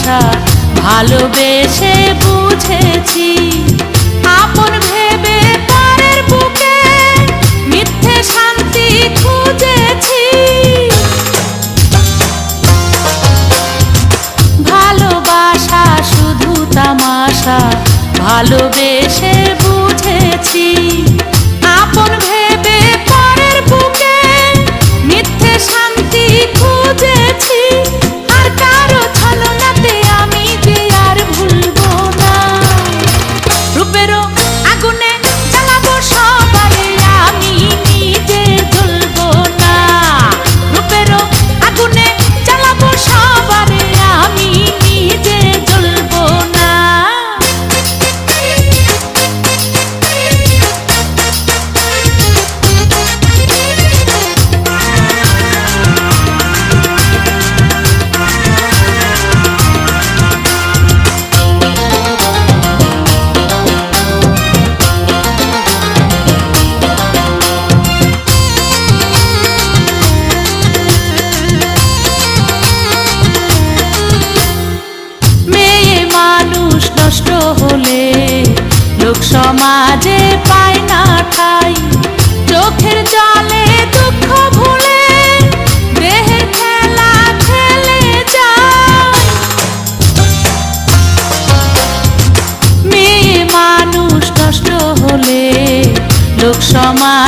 তামাশা ভালোবেসে বুঝেছি। আপন ভেবে পরের বুকে মিথ্যে শান্তি খুঁজেছি। ভালোবাসা শুধু তামাশা ভালোবেসে বুঝেছি। আপন ভেবে পরের বুকে মিথ্যে শান্তি খুঁজেছি। আর কারো ছলনাতে আমি যে আর ভুলবো না। রূপেরও আগুনে জ্বালাবো সবারে, আমি নিজে জ্বলবো না। রূপেরও আগুনে জ্বালাবো সবারে, আমি নিজে জ্বলবো না। নষ্ট হলে লোক সমাজে পায় না ঠাই। চোখের জলে দুঃখ ভুলে দেহের খেলা খেলে যায়। মেয়ে মানুষ নষ্ট হলে লোক সমাজ